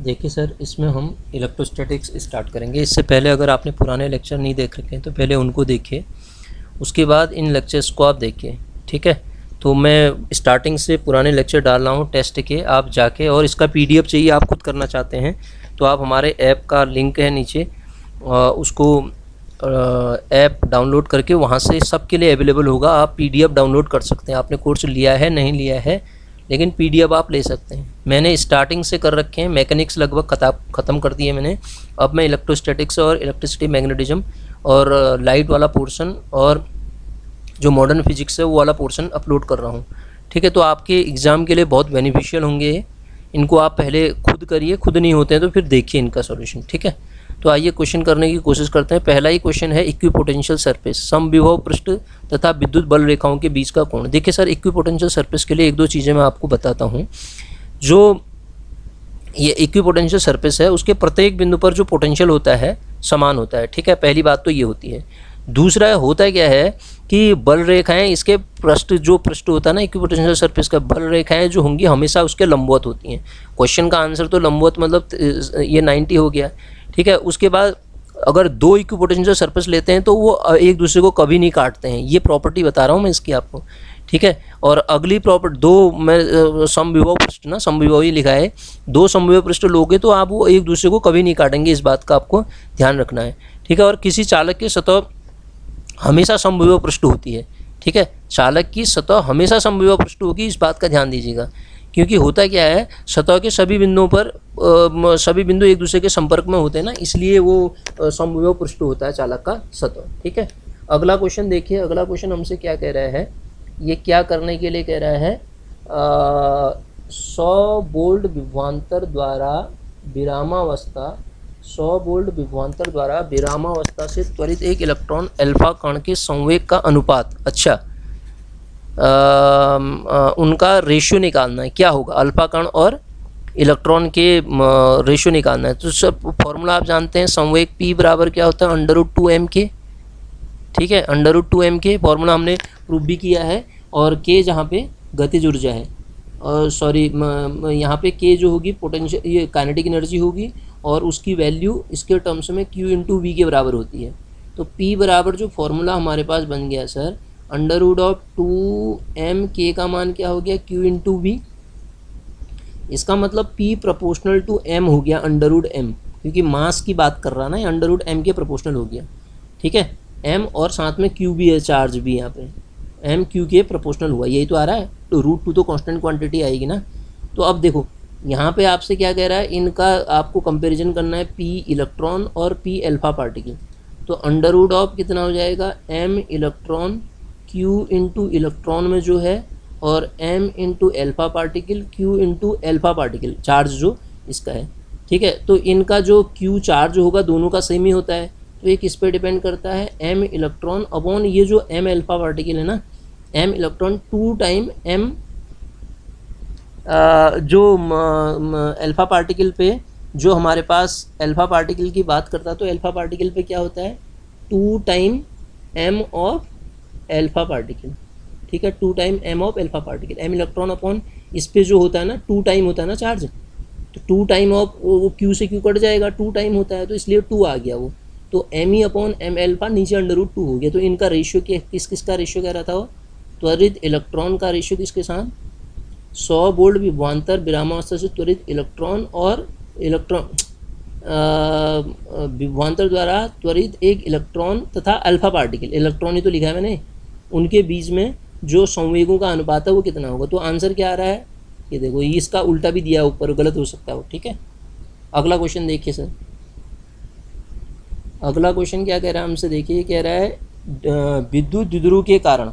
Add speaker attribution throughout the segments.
Speaker 1: देखिए सर, इसमें हम इलेक्ट्रोस्टैटिक्स स्टार्ट करेंगे। इससे पहले अगर आपने पुराने लेक्चर नहीं देख रखे हैं तो पहले उनको देखिए, उसके बाद इन लेक्चर्स को आप देखिए, ठीक है। तो मैं स्टार्टिंग से पुराने लेक्चर डाल रहा हूँ टेस्ट के, आप जाके, और इसका पीडीएफ चाहिए आप खुद करना चाहते हैं तो आप हमारे ऐप का लिंक है नीचे, उसको ऐप डाउनलोड करके वहाँ से सबके लिए अवेलेबल होगा, आप पीडीएफ डाउनलोड कर सकते हैं। आपने कोर्स लिया है नहीं लिया है, लेकिन पीडीएफ आप ले सकते हैं। मैंने स्टार्टिंग से कर रखे हैं, मैकेनिक्स लगभग ख़त्म कर दिए मैंने। अब मैं इलेक्ट्रोस्टैटिक्स और इलेक्ट्रिसिटी मैग्नेटिज्म और लाइट वाला पोर्शन और जो मॉडर्न फिजिक्स है वो वाला पोर्शन अपलोड कर रहा हूँ, ठीक है। तो आपके एग्ज़ाम के लिए बहुत बेनिफिशियल होंगे। इनको आप पहले खुद करिए, खुद नहीं होते हैं तो फिर देखिए इनका सॉल्यूशन, ठीक है। तो आइए क्वेश्चन करने की कोशिश करते हैं। पहला ही क्वेश्चन है इक्विपोटेंशियल सरफेस, समविभव पृष्ठ तथा विद्युत बल रेखाओं के बीच का कोण। देखिए सर, इक्विपोटेंशियल सरफेस के लिए एक दो चीज़ें मैं आपको बताता हूँ। जो ये इक्विपोटेंशियल सरफेस है उसके प्रत्येक बिंदु पर जो पोटेंशियल होता है समान होता है, ठीक है। पहली बात तो ये होती है। दूसरा होता क्या है कि बल रेखाएं, इसके जो पृष्ठ होता है ना इक्विपोटेंशियल सरफेस का, बल रेखाएं जो होंगी हमेशा उसके लंबवत होती हैं। क्वेश्चन का आंसर तो लंबवत मतलब ये 90 हो गया, ठीक है। उसके बाद अगर दो इक्विपोटेंशियल सरफेस लेते हैं तो वो एक दूसरे को कभी नहीं काटते हैं, ये प्रॉपर्टी बता रहा हूँ मैं इसकी आपको, ठीक है। और अगली प्रॉपर्टी, दो मैं समविभव पृष्ठ ना, समविभव ही लिखा है, दो समविभव पृष्ठ लोगे तो आप वो एक दूसरे को कभी नहीं काटेंगे, इस बात का आपको ध्यान रखना है, ठीक है। और किसी चालक की सतह हमेशा समविभव पृष्ठ होती है, ठीक है। चालक की सतह हमेशा समविभव पृष्ठ होगी, इस बात का ध्यान दीजिएगा। क्योंकि होता क्या है, सतह के सभी बिंदुओं पर सभी बिंदु एक दूसरे के संपर्क में होते हैं ना, इसलिए वो समविभव पृष्ठ होता है चालक का सतह, ठीक है। अगला क्वेश्चन देखिए, अगला क्वेश्चन हमसे क्या कह रहा है, ये क्या करने के लिए कह रहा है, 100 वोल्ट विभवांतर द्वारा विरामावस्था 100 वोल्ट विभवांतर द्वारा विरामावस्था से त्वरित एक इलेक्ट्रॉन अल्फा कण के संवेग का अनुपात, अच्छा उनका रेशियो निकालना है। क्या होगा, अल्फा कण और इलेक्ट्रॉन के रेशियो निकालना है। तो सब फॉर्मूला आप जानते हैं, संवेग P बराबर क्या होता है, √2m के, ठीक है। √2m के फॉर्मूला हमने प्रूव भी किया है। और K जहाँ पे गतिज ऊर्जा है, और सॉरी यहाँ पे K जो होगी पोटेंशियल, ये काइनेटिक एनर्जी होगी, और उसकी वैल्यू इसके टर्म्स में Q/V के बराबर होती है। तो P बराबर जो फॉर्मूला हमारे पास बन गया सर, √2m, का मान क्या हो गया, Q/V। इसका मतलब P प्रोपोर्शनल टू m हो गया, √m, क्योंकि मास की बात कर रहा ना, √m के प्रोपोर्शनल हो गया, ठीक है। m और साथ में Q भी है, चार्ज भी यहाँ पे, m Q के प्रोपोर्शनल हुआ, यही तो आ रहा है। तो √2 तो कांस्टेंट क्वांटिटी आएगी ना। तो अब देखो यहाँ पे आपसे क्या कह रहा है, इनका आपको कंपैरिजन करना है, P इलेक्ट्रॉन और P अल्फा पार्टिकल। तो √ कितना हो जाएगा, m इलेक्ट्रॉन Q इलेक्ट्रॉन में जो है, और m alpha particle, Q alpha particle charge जो इसका है, ठीक है। तो इनका जो Q चार्ज होगा दोनों का सेम ही होता है, तो एक इस पर डिपेंड करता है m इलेक्ट्रॉन अपॉन ये जो m अल्फा पार्टिकल है ना, m इलेक्ट्रॉन 2 टाइम m जो अल्फा पार्टिकल पे, जो हमारे पास अल्फा पार्टिकल की बात करता है, तो अल्फा पार्टिकल पे क्या होता है, 2 time m of alpha particle, ठीक है। 2 time m of alpha particle, m electron upon इस पे जो होता है ना, 2 टाइम होता है ना चार्ज, तो 2 टाइम ऑफ वो Q से Q कट जाएगा, 2 टाइम होता है तो इसलिए 2 आ गया वो, तो m अपॉन m अल्फा नीचे √2 हो गया। तो इनका रेशियो किसका रेशियो कह रहा था वो, त्वरित इलेक्ट्रॉन का रेशियो किसके साथ, 100 वोल्ट विभवांतर विरामावस्था से त्वरित इलेक्ट्रॉन और इलेक्ट्रॉन विभवांतर द्वारा त्वरित एक इलेक्ट्रॉन तथा अल्फा पार्टिकल, इलेक्ट्रॉन ही तो लिखा है मैंने, उनके बीच में जो संवेगों का अनुपात है वो कितना होगा। तो आंसर क्या आ रहा है, ये देखो, इसका उल्टा भी दिया ऊपर, गलत हो सकता है वो, ठीक है। अगला क्वेश्चन देखिए सर, अगला क्वेश्चन क्या कह रहा है हमसे, देखिए ये कह रहा है विद्युत द्विध्रुव के कारण,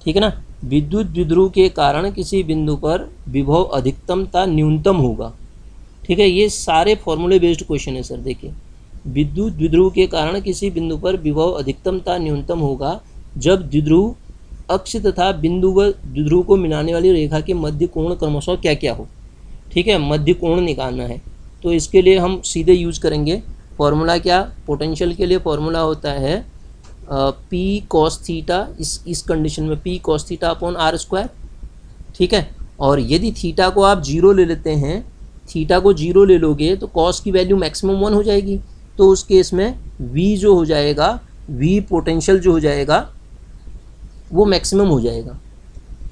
Speaker 1: ठीक है ना, विद्युत द्विध्रुव के कारण किसी बिंदु पर विभव अधिकतम तथा न्यूनतम होगा, ठीक है। ये सारे फॉर्मूले बेस्ड क्वेश्चन है सर। देखिए, विद्युत द्विध्रुव के कारण किसी बिंदु पर विभव अधिकतम तथा न्यूनतम होगा जब द्विध्रुव अक्ष तथा बिंदु व द्विध्रुव को मिलाने वाली रेखा के मध्य कोण क्रमशः क्या क्या हो, ठीक है। मध्य कोण निकालना है, तो इसके लिए हम सीधे यूज करेंगे फॉर्मूला, क्या, पोटेंशियल के लिए फॉर्मूला होता है P cos थीटा, इस कंडीशन में P cos theta upon r square, ठीक है। और यदि थीटा को आप 0 ले लेते हैं, थीटा को 0 ले लोगे तो कॉस की वैल्यू मैक्सिमम 1 हो जाएगी। तो उस केस में v जो हो जाएगा, v पोटेंशियल जो हो जाएगा वो मैक्सिमम हो जाएगा।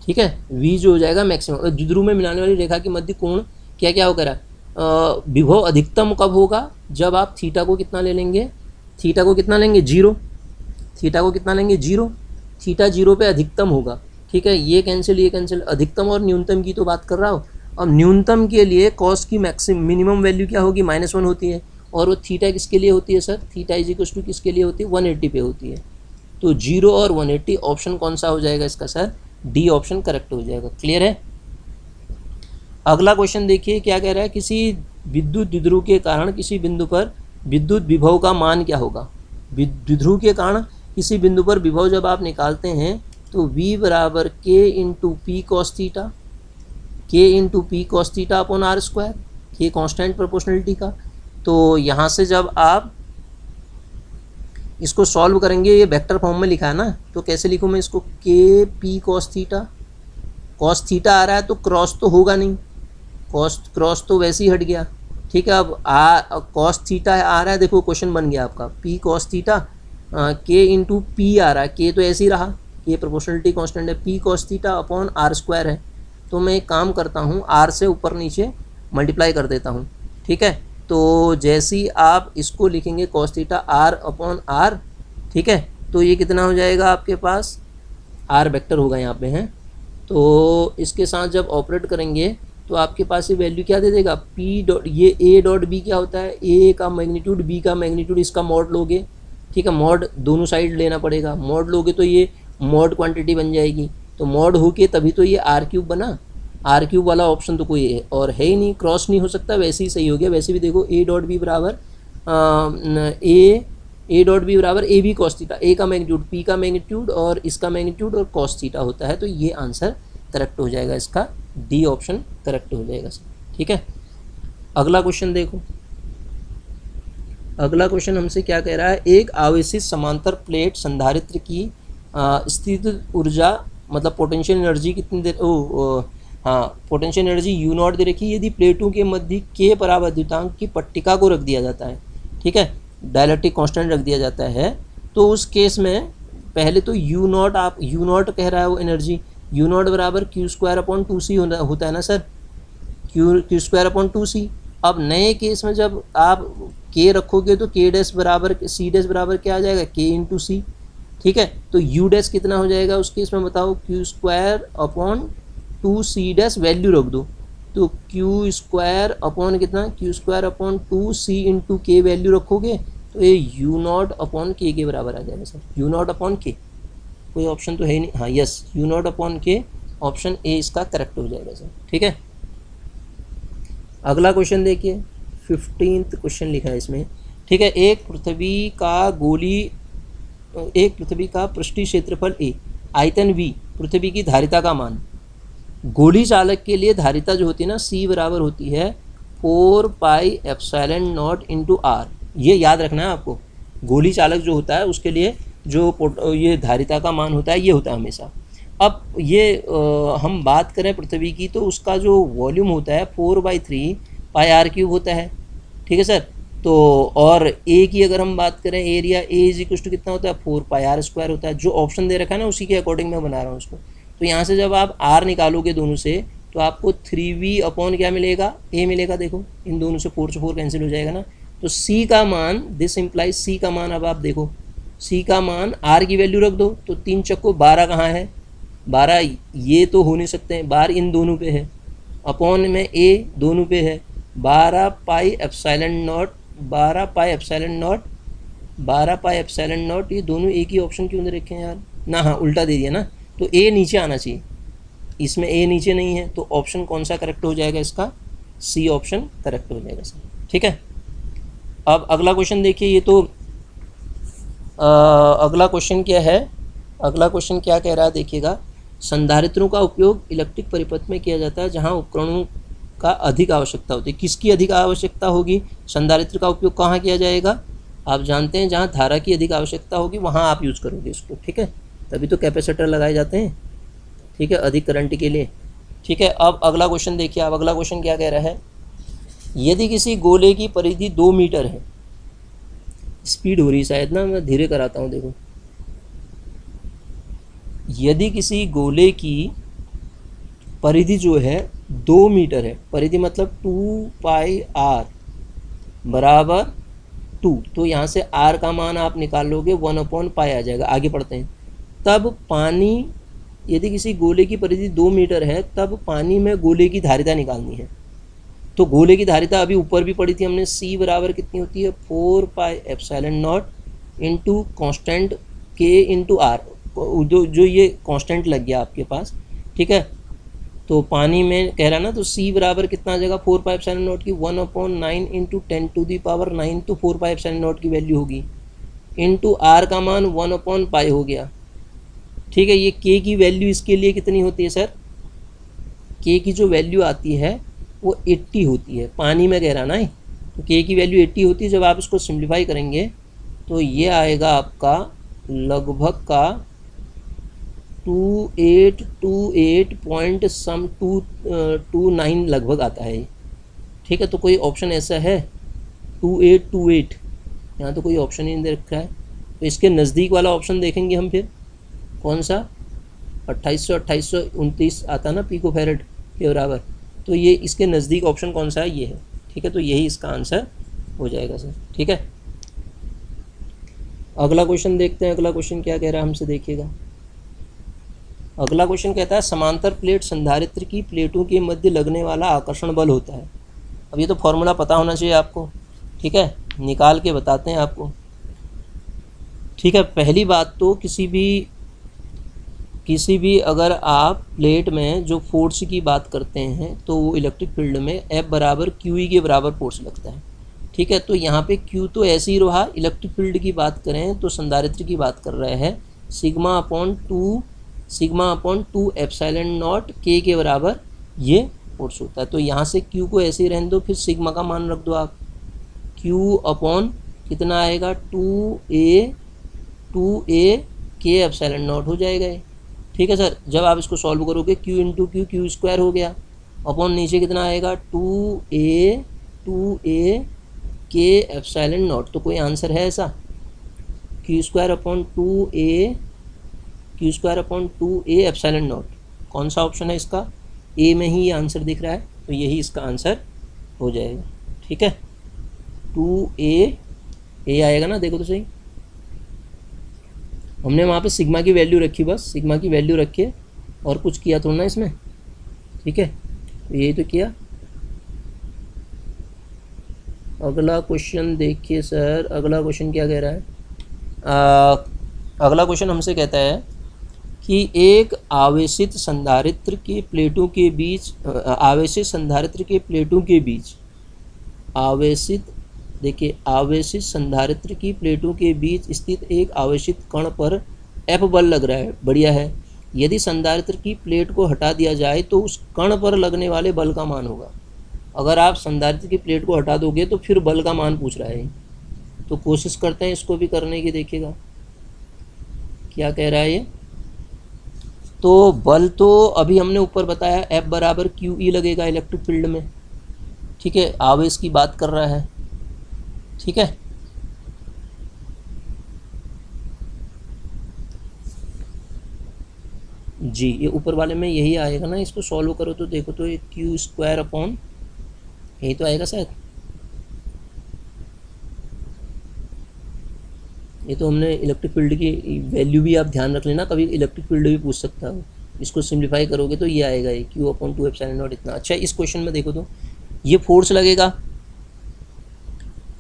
Speaker 1: ठीक है, v जो हो जाएगा मैक्सिमम। द्विध्रुव में मिलाने वाली रेखा की मध्य कोण क्या क्या होगा, विभव अधिकतम कब होगा, जब आप थीटा को कितना ले लेंगे, थीटा को कितना लेंगे 0, थीटा को कितना लेंगे 0, थीटा 0 पे अधिकतम होगा। ठीक है, ये कैंसिल, अधिकतम और न्यूनतम की तो बात कर रहा हूँ। अब न्यूनतम के लिए कॉस की मिनिमम वैल्यू क्या होगी, -1 होती है। और वो थीटा किसके लिए होती है sir, theta is equal to किसके लिए होती है, 180 पे होती है। तो 0 और 180 ऑप्शन कौन सा हो जाएगा इसका सर, डी ऑप्शन करेक्ट हो जाएगा। क्लियर है। अगला क्वेश्चन देखिए क्या कह रहा है, किसी विद्युत द्विध्रुव के कारण किसी बिंदु पर विद्युत विभव का मान क्या होगा। द्विध्रुव के कारण किसी बिंदु पर विभव जब आप निकालते हैं तो v बराबर k into p cos theta, k into p cos theta upon r square, k constant proportionality का। तो यहाँ से जब आप इसको सॉल्व करेंगे, ये वेक्टर फॉर्म में लिखा है ना, तो कैसे लिखूँ मैं इसको, के पी कॉस थीटा आ रहा है तो क्रॉस तो होगा नहीं, क्रॉस तो वैसे ही हट गया। ठीक है, अब कॉस थीटा आ रहा है, देखो क्वेश्चन बन गया आपका, पी कॉस थीटा के इंटू पी आ रहा है, के तो ऐसे ही रहा, के प्रोपोर्शनलिटी कांस्टेंट है, p cos theta upon r square है। तो मैं एक काम करता हूँ, आर से ऊपर नीचे मल्टीप्लाई कर देता हूँ। ठीक है, तो जैसे ही आप इसको लिखेंगे cos theta r upon r, ठीक है, तो ये कितना हो जाएगा आपके पास, आर वेक्टर होगा यहाँ पे है। तो इसके साथ जब ऑपरेट करेंगे तो आपके पास ये वैल्यू क्या दे देगा, पी डॉट, ये ए डॉट बी क्या होता है, ए का मैग्नीट्यूड बी का मैग्नीट्यूड, इसका मॉड लोगे। ठीक है, मॉड दोनों साइड लेना पड़ेगा, मॉड लोगे तो ये मॉड क्वांटिटी बन जाएगी। तो मॉड होके तभी तो ये आर क्यूब बना, आर क्यूब वाला ऑप्शन तो कोई और है ही नहीं, क्रॉस नहीं हो सकता, वैसे ही सही हो गया। वैसे भी देखो ए डॉट बी बराबर ए डॉट बी बराबर ए बी कॉस थीटा, ए का मैग्नीट्यूड पी का मैग्नीट्यूड और इसका मैग्नीट्यूड और कॉस थीटा होता है। तो ये आंसर करेक्ट हो जाएगा, इसका डी ऑप्शन करेक्ट हो जाएगा सर। ठीक है, अगला क्वेश्चन देखो। अगला क्वेश्चन हमसे क्या कह रहा है, एक आवेशित समांतर प्लेट संधारित्र की स्थित ऊर्जा मतलब पोटेंशियल एनर्जी कितनी देर, पोटेंशियल एनर्जी यू नॉट दे रखी, यदि प्लेटों के मध्य के परावर्तितांक की पट्टिका को रख दिया जाता है। ठीक है, डायलेक्ट्रिक कांस्टेंट रख दिया जाता है, तो उस केस में पहले तो यू नॉट, आप यू नॉट कह रहा है वो एनर्जी, यू नॉट बराबर क्यू स्क्वायर अपॉन 2c होता है ना sir, Q square upon 2c। अब नए केस में जब आप के रखोगे तो के डैश बराबर सी डैश बराबर क्या आ जाएगा, के इंटू सी। ठीक है, तो यू डैश कितना हो जाएगा उस केस में बताओ, Q square upon 2c dash value रख दो, तो क्यू स्क्वायर अपॉन कितना, Q square upon 2c into के वैल्यू रखोगे तो ये यू नॉट अपॉन के बराबर आ जाएगा सर, यू नॉट अपॉन के, कोई ऑप्शन तो है ही नहीं, हाँ यस, यू नॉट अपॉन के, ऑप्शन ए इसका करेक्ट हो जाएगा सर। ठीक है, अगला क्वेश्चन देखिए, 15th क्वेश्चन लिखा है इसमें। ठीक है, एक पृथ्वी का पृष्ठीय क्षेत्रफल ए, आयतन v, पृथ्वी की धारिता का मान। गोली चालक के लिए धारिता जो होती है ना, c बराबर होती है 4 pi epsilon not into r. ये याद रखना है आपको, गोली चालक जो होता है उसके लिए जो ये धारिता का मान होता है ये होता है हमेशा। अब ये हम बात करें पृथ्वी की तो उसका जो वॉल्यूम होता है 4/3 पाई आर क्यूब होता है। ठीक है सर, तो और ए की अगर हम बात करें, area A is equal to कितना होता है, 4 पाई आर स्क्वायर होता है। जो ऑप्शन दे रखा है ना उसी के अकॉर्डिंग मैं बना रहा हूँ उसको। तो यहाँ से जब आप आर निकालोगे दोनों से तो आपको 3v अपॉन क्या मिलेगा, ए मिलेगा। देखो इन दोनों से 4 से 4 कैंसिल हो जाएगा ना, तो सी का मान, दिस इम्प्लाइज सी का मान, अब आप देखो सी का मान, आर की वैल्यू रख दो तो 3 चक्को 12 कहाँ है, 12 ये तो हो नहीं सकते हैं, 12 इन दोनों पे है, अपॉन में ए दोनों पे है, 12 पाई epsilon not, 12 pi epsilon not, 12 pi epsilon not, ये दोनों एक ही ऑप्शन क्यों दे रखे हैं यार ना, हाँ उल्टा दे दिया ना, तो ए नीचे आना चाहिए, इसमें ए नीचे नहीं है, तो ऑप्शन कौन सा करेक्ट हो जाएगा इसका, सी ऑप्शन करेक्ट हो जाएगा सर। ठीक है, अब अगला क्वेश्चन देखिए, ये तो अगला क्वेश्चन क्या है, अगला क्वेश्चन क्या कह रहा है देखिएगा, संधारित्रों का उपयोग इलेक्ट्रिक परिपथ में किया जाता है जहां उपकरणों का अधिक आवश्यकता होती है। किसकी अधिक आवश्यकता होगी, संधारित्र का उपयोग कहाँ किया जाएगा, आप जानते हैं जहाँ धारा की अधिक आवश्यकता होगी वहाँ आप यूज़ करोगे इसको। ठीक है, तभी तो कैपेसिटर लगाए जाते हैं। ठीक है, अधिक करंट के लिए। ठीक है, अब अगला क्वेश्चन देखिए, अब अगला क्वेश्चन क्या कह रहा है, यदि किसी गोले की परिधि 2 मीटर है, स्पीड हो रही शायद ना, मैं धीरे कराता हूँ देखो। यदि किसी गोले की परिधि जो है 2 मीटर है, परिधि मतलब 2πr बराबर 2, तो यहाँ से r का मान आप निकाल लोगे 1/π आ जाएगा। आगे पढ़ते हैं। तब पानी, यदि किसी गोले की परिधि 2 मीटर है तब पानी में गोले की धारिता निकालनी है। तो गोले की धारिता अभी ऊपर भी पढ़ी थी हमने, c बराबर कितनी होती है 4πε0 into constant k into r, जो ये कांस्टेंट लग गया आपके पास, ठीक है। तो पानी में कह रहा ना, तो c बराबर कितना आ जाएगा 4πε0 की 1/9 इंटू 10⁹, तो 4πε0 की वैल्यू होगी, इंटू r का मान 1/π हो गया, ठीक है। ये k की वैल्यू इसके लिए कितनी होती है सर, k की जो वैल्यू आती है वो 80 होती है, पानी में कह रहा ना, तो k की वैल्यू 80 होती है। जब आप इसको सिंप्लीफाई करेंगे तो ये आएगा आपका लगभग का 2828.229 लगभग आता है, ठीक है। तो कोई ऑप्शन ऐसा है 2828, यहाँ तो कोई ऑप्शन ही नहीं दे रखा है, तो इसके नज़दीक वाला ऑप्शन देखेंगे हम फिर, कौन सा 2829 आता ना पिको फैरेड के बराबर, तो ये इसके नज़दीक ऑप्शन कौन सा है, ये है, ठीक है। तो यही इसका आंसर हो जाएगा सर, ठीक है। अगला क्वेश्चन देखते हैं। अगला क्वेश्चन क्या कह रहा है हमसे, देखिएगा। अगला क्वेश्चन कहता है समांतर प्लेट संधारित्र की प्लेटों के मध्य लगने वाला आकर्षण बल होता है। अब ये तो फॉर्मूला पता होना चाहिए आपको, ठीक है, निकाल के बताते हैं आपको, ठीक है। पहली बात तो किसी भी अगर आप प्लेट में जो फोर्स की बात करते हैं तो वो इलेक्ट्रिक फील्ड में F बराबर QE के बराबर फोर्स लगता है, ठीक है। तो यहाँ पे Q तो ऐसे ही रहा, इलेक्ट्रिक फील्ड की बात करें तो संधारित्र की बात कर रहे हैं, σ/2 ε0 K के बराबर ये फोर्स होता है। तो यहाँ से Q को ऐसे ही रहने दो, फिर सिग्मा का मान रख दो आप, Q कितना आएगा 2a K ε0 हो जाएगा, ठीक है सर। जब आप इसको सॉल्व करोगे Q इंटू Q स्क्वायर हो गया, अपॉन नीचे कितना आएगा 2a K ε0, तो कोई आंसर है ऐसा, Q स्क्वायर अपॉन 2a ε0, कौन सा ऑप्शन है इसका, ए में ही ये आंसर दिख रहा है, तो यही इसका आंसर हो जाएगा, ठीक है। 2a आएगा ना, देखो तो सही, हमने वहाँ पे सिग्मा की वैल्यू रखी, बस सिग्मा की वैल्यू रखे और कुछ किया थोड़ा ना इसमें, ठीक है, तो यही तो किया। अगला क्वेश्चन देखिए सर, अगला क्वेश्चन क्या कह रहा है। अगला क्वेश्चन हमसे कहता है कि एक आवेशित संधारित्र के प्लेटों के बीच आवेशित संधारित्र की प्लेटों के बीच स्थित एक आवेशित कण पर F बल लग रहा है, बढ़िया है। यदि संधारित्र की प्लेट को हटा दिया जाए तो उस कण पर लगने वाले बल का मान होगा। अगर आप संधारित्र की प्लेट को हटा दोगे तो फिर बल का मान पूछ रहा है, तो कोशिश करते हैं इसको भी करने की, देखिएगा क्या कह रहा है ये। तो बल तो अभी हमने ऊपर बताया F बराबर QE लगेगा इलेक्ट्रिक फील्ड में, ठीक है, आवेश की बात कर रहा है, ठीक है। जी, ये ऊपर वाले में यही आएगा ना, इसको सॉल्व करो तो देखो तो ये Q स्क्वायर अपॉन यही तो आएगा शायद, ये तो हमने इलेक्ट्रिक फील्ड की वैल्यू भी आप ध्यान रख लेना, कभी इलेक्ट्रिक फील्ड भी पूछ सकता है, इसको सिंप्लीफाई करोगे तो ये आएगा ये Q/2 ε0 इतना। अच्छा, इस क्वेश्चन में देखो तो ये फोर्स लगेगा,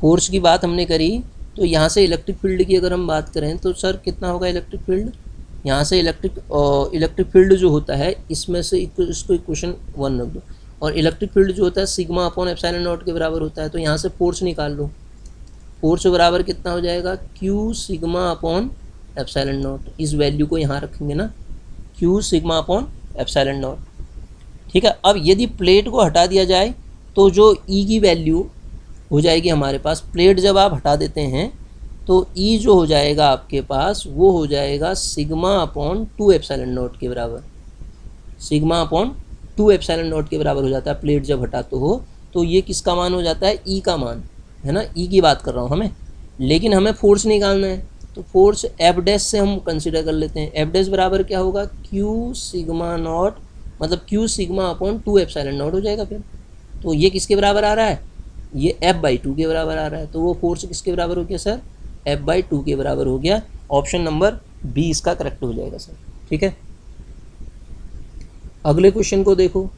Speaker 1: फोर्स की बात हमने करी, तो यहाँ से इलेक्ट्रिक फील्ड की अगर हम बात करें तो सर कितना होगा इलेक्ट्रिक फील्ड, यहाँ से इलेक्ट्रिक फील्ड जो होता है इसमें से इसको इक्वेशन 1 रख दो, और इलेक्ट्रिक फील्ड जो होता है σ/ε0 के बराबर होता है, तो यहाँ से फोर्स निकाल लो, फोर्स बराबर कितना हो जाएगा Q σ/ε0, इस वैल्यू को यहाँ रखेंगे ना, Q σ/ε0, ठीक है। अब यदि प्लेट को हटा दिया जाए तो जो E की वैल्यू हो जाएगी हमारे पास, प्लेट जब आप हटा देते हैं तो E जो हो जाएगा आपके पास वो हो जाएगा σ/2 ε0 के बराबर, σ/2 ε0 के बराबर हो जाता है प्लेट जब हटाते हो, तो तो ये किसका मान हो जाता है, ई का मान, है ना, ई की बात कर रहा हूँ हमें। लेकिन हमें फोर्स निकालना है, तो फोर्स एफ डैश से हम कंसिडर कर लेते हैं। एफ डैश बराबर क्या होगा, क्यू सिग्मा नॉट, मतलब Q sigma upon 2 epsilon not हो जाएगा फिर। तो ये किसके बराबर आ रहा है, ये F/2 के बराबर आ रहा है। तो वो फोर्स किसके बराबर हो गया सर, F/2 के बराबर हो गया। ऑप्शन नंबर बी इसका करेक्ट हो जाएगा सर। ठीक है, अगले क्वेश्चन को देखो,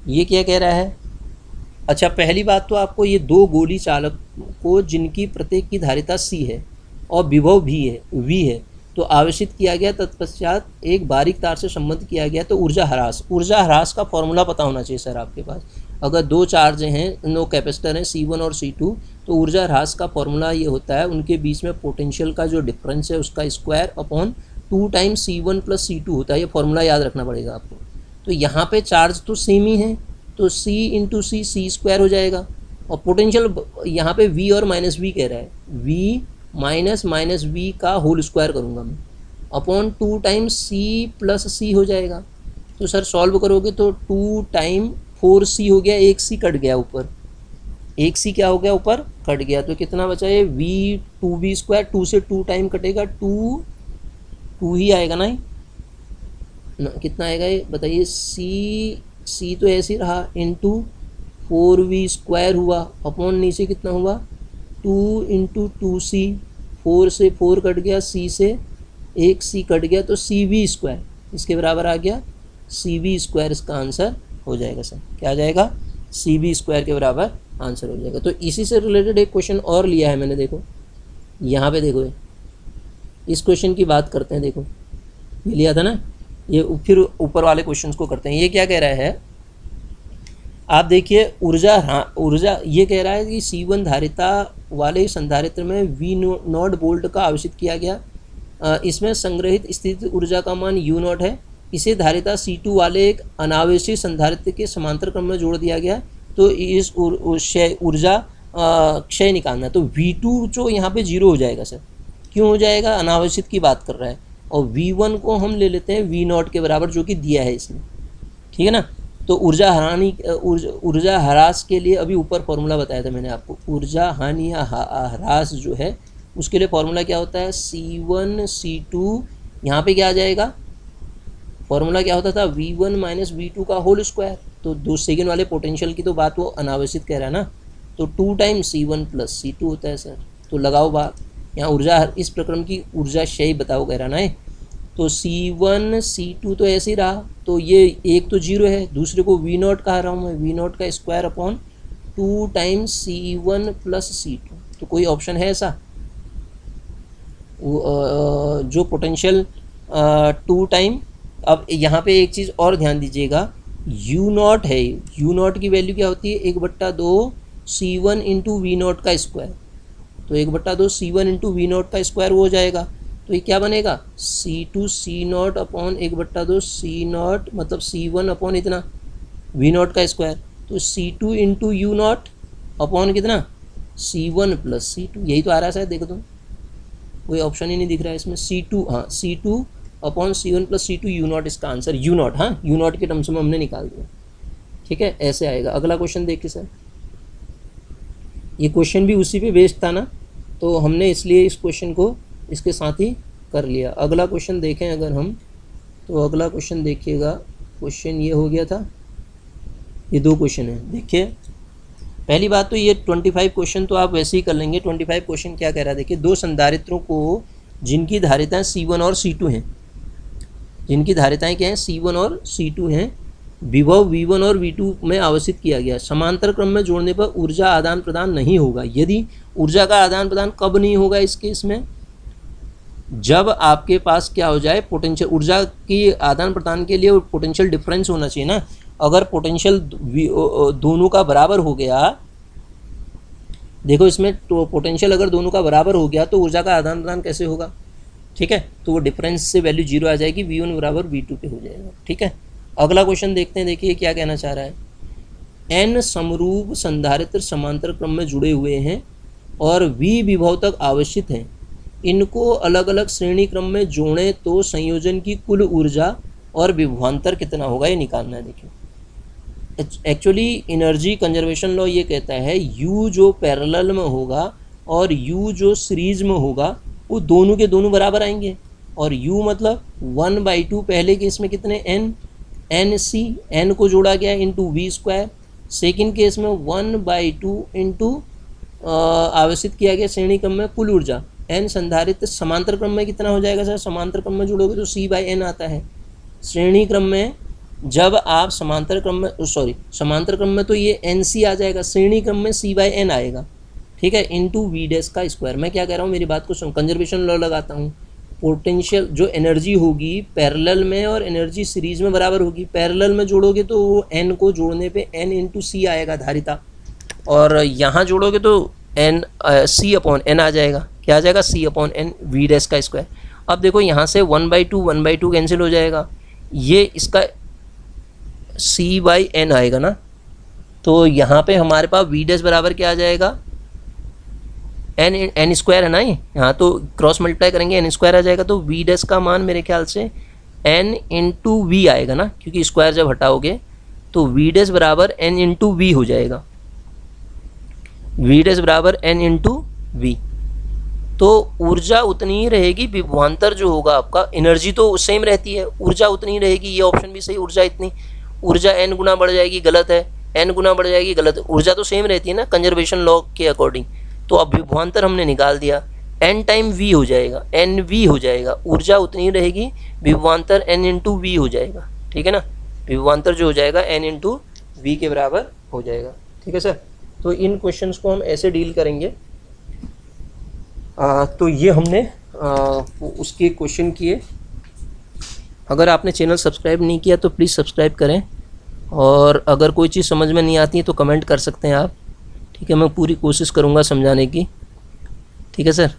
Speaker 1: ये क्या कह रहा है। अच्छा, पहली बात तो आपको ये दो गोली चालक को जिनकी प्रत्येक की धारिता C है और विभव V है, तो आवेशित किया गया, तत्पश्चात एक बारीक तार से संबंध किया गया, तो ऊर्जा ह्रास का फॉर्मूला पता होना चाहिए सर आपके पास। अगर दो चार्ज हैं, दो कैपेसिटर हैं C1 और C2, तो ऊर्जा ह्रास का फॉर्मूला ये होता है, उनके बीच में पोटेंशियल का जो डिफरेंस है उसका square upon 2 times C1 plus C2 होता है। ये फॉर्मूला याद रखना पड़ेगा आपको। तो यहाँ पे चार्ज तो सेम ही है, तो C इंटू C स्क्वायर हो जाएगा, और पोटेंशियल यहाँ पे V और माइनस V कह रहा है, V माइनस V का होल स्क्वायर करूँगा मैं, upon 2 times C plus C हो जाएगा। तो सर सॉल्व करोगे तो 2 टाइम 4C हो गया, एक C कट गया ऊपर, एक C क्या हो गया ऊपर कट गया, तो कितना बचा ये V 2V स्क्वायर, 2 से 2 टाइम कटेगा, 2 ही आएगा ना, कितना आएगा ये बताइए, C तो ऐसे ही रहा, इंटू 4V स्क्वायर हुआ, अपॉन नीचे कितना हुआ 2 इंटू 2C, 4 से 4 कट गया, C से एक C कट गया, तो CV स्क्वायर इसके बराबर आ गया, CV स्क्वायर इसका आंसर हो जाएगा सर। क्या आ जाएगा, CV स्क्वायर के बराबर आंसर हो जाएगा। तो इसी से रिलेटेड एक क्वेश्चन और लिया है मैंने, देखो यहाँ पे देखो, इस क्वेश्चन की बात करते हैं। देखो ये लिया था ना, ये फिर ऊपर वाले क्वेश्चंस को करते हैं। ये क्या कह रहा है, आप देखिए ऊर्जा ये कह रहा है कि C1 धारिता वाले संधारित्र में V0 वोल्ट का आवेशित किया गया, इसमें संग्रहित स्थित ऊर्जा का मान U0 है। इसे धारिता C2 वाले एक अनावेशित संधारित्र के समांतर क्रम में जोड़ दिया गया, तो इस ऊर्जा क्षय निकालना। तो V2 जो यहाँ पे 0 हो जाएगा सर, क्यों हो जाएगा, अनावेशित की बात कर रहा है, और V1 को हम ले लेते हैं V0 के बराबर, जो कि दिया है इसमें, ठीक है ना। तो ऊर्जा ह्रास के लिए अभी ऊपर फॉर्मूला बताया था मैंने आपको, ऊर्जा हानि या ह्रास जो है उसके लिए फॉर्मूला क्या होता है, C1 C2, यहाँ पे क्या आ जाएगा, फॉर्मूला क्या होता था, V1 माइनस V2 का होल स्क्वायर। तो दो सेकेंड वाले पोटेंशियल की तो बात वो अनावश्यक कह रहा है ना, तो 2 टाइम्स C1 प्लस C2 होता है सर। तो लगाओ बात, यहाँ ऊर्जा, इस प्रक्रम की ऊर्जा क्षय बताओ कह रहा ना है। तो C1 C2 तो ऐसे ही रहा, तो ये एक तो 0 है, दूसरे को V0 कह रहा हूँ मैं, V0 का square upon 2 times C1 plus C2। तो कोई ऑप्शन है ऐसा जो पोटेंशियल 2 टाइम। अब यहाँ पे एक चीज़ और ध्यान दीजिएगा, U0 है, U0 की वैल्यू क्या होती है, 1/2 C1 इंटू V0 का स्क्वायर। तो 1/2 C1 इंटू V0 का स्क्वायर वो हो जाएगा, तो ये क्या बनेगा, C2 C0 अपॉन 1/2 C0, मतलब C1 अपॉन इतना V0 का स्क्वायर। तो C2 इंटू U0 अपॉन कितना, C1 प्लस C2, यही तो आ रहा है शायद, देखो तुम, कोई ऑप्शन ही नहीं दिख रहा है इसमें। C2, हाँ C2 upon C1 plus C2, U0 इसका आंसर, U0, हाँ U0 के टर्म्स में हमने निकाल दिया, ठीक है, ऐसे आएगा। अगला क्वेश्चन देखिए सर, ये क्वेश्चन भी उसी पे बेस्ड था ना, तो हमने इसलिए इस क्वेश्चन को इसके साथ ही कर लिया। अगला क्वेश्चन देखें अगर हम, तो अगला क्वेश्चन देखिएगा, क्वेश्चन ये हो गया था, ये 2 क्वेश्चन है। देखिए पहली बात तो ये 25 क्वेश्चन तो आप वैसे ही कर लेंगे। 25 क्वेश्चन क्या कह रहा है, देखिए, 2 संधारित्रों को जिनकी धारिताएं C1 और C2 हैं, जिनकी धारिताएं क्या हैं, C1 और C2 हैं, विभव V1 और V2 में आवेशित किया गया, समांतर क्रम में जोड़ने पर ऊर्जा आदान प्रदान नहीं होगा। यदि ऊर्जा का आदान प्रदान कब नहीं होगा इस केस में, जब आपके पास क्या हो जाए, पोटेंशियल, ऊर्जा की आदान प्रदान के लिए पोटेंशियल डिफरेंस होना चाहिए ना। अगर पोटेंशियल दोनों का बराबर हो गया, देखो इसमें तो पोटेंशियल अगर दोनों का बराबर हो गया तो ऊर्जा का आदान प्रदान कैसे होगा, ठीक है, तो वो डिफरेंस से वैल्यू 0 आ जाएगी, V1 बराबर V2 पे हो जाएगा, ठीक है। अगला क्वेश्चन देखते हैं, देखिए क्या कहना चाह रहा है। N समरूप संधारित्र समांतर क्रम में जुड़े हुए हैं और V विभव तक आवेशित हैं, इनको अलग अलग श्रेणी क्रम में जोड़ें तो संयोजन की कुल ऊर्जा और विभवांतर कितना होगा, ये निकालना है। देखिए एक्चुअली एनर्जी कंजर्वेशन लॉ ये कहता है U जो पैरेलल में होगा और U जो सीरीज में होगा वो दोनों के दोनों बराबर आएंगे। और U मतलब 1/2 पहले केस में कितने n c n को जोड़ा गया into v square, second case में 1/2 इंटू आवेशित किया गया श्रेणी क्रम में कुल ऊर्जा n संधारित्र। समांतर क्रम में कितना हो जाएगा सर? समांतर क्रम में जोड़ोगे तो c/n आता है। श्रेणी क्रम में जब आप समांतर क्रम में तो ये nc आ जाएगा, श्रेणी क्रम में c/n आएगा, ठीक है, इंटू वी डैश का स्क्वायर। मैं क्या कह रहा हूँ, मेरी बात को सुन, कंजर्वेशन लॉ लगाता हूँ। पोटेंशियल जो एनर्जी होगी पैरेलल में और एनर्जी सीरीज में बराबर होगी। पैरेलल में जोड़ोगे तो वो n को जोड़ने पे n इंटू सी आएगा धारिता, और यहाँ जोड़ोगे तो c/n आ जाएगा। क्या आ जाएगा? c/n वी डैश का स्क्वायर। अब देखो यहाँ से 1/2 कैंसिल हो जाएगा, ये इसका c/n आएगा ना, तो यहाँ पे हमारे पास वी डैश बराबर क्या आ जाएगा? n स्क्वायर है ना ये, यहाँ तो क्रॉस मल्टीप्लाई करेंगे n स्क्वायर आ जाएगा। तो वी डैश का मान मेरे ख्याल से n इंटू वी आएगा ना, क्योंकि स्क्वायर जब हटाओगे तो वी डैश बराबर n इंटू वी हो जाएगा। वी डैश बराबर n इंटू वी, तो ऊर्जा उतनी ही रहेगी, विभवांतर जो होगा आपका, एनर्जी तो सेम रहती है, ऊर्जा उतनी ही रहेगी। ये ऑप्शन भी सही, ऊर्जा इतनी, ऊर्जा n गुना बढ़ जाएगी, गलत है, n गुना बढ़ जाएगी, गलत है। ऊर्जा तो सेम रहती है ना कंजर्वेशन लॉ के अकॉर्डिंग। तो अब विभवांतर हमने निकाल दिया, n टाइम v हो जाएगा, n v हो जाएगा, ऊर्जा उतनी ही रहेगी, विभवांतर n इंटू वी हो जाएगा, ठीक है ना। विभवांतर जो हो जाएगा n इंटू वी के बराबर हो जाएगा, ठीक है सर। तो इन क्वेश्चंस को हम ऐसे डील करेंगे। तो ये हमने उसके क्वेश्चन किए। अगर आपने चैनल सब्सक्राइब नहीं किया तो प्लीज़ सब्सक्राइब करें, और अगर कोई चीज़ समझ में नहीं आती है तो कमेंट कर सकते हैं आप, ठीक है। मैं पूरी कोशिश करूँगा समझाने की, ठीक है सर।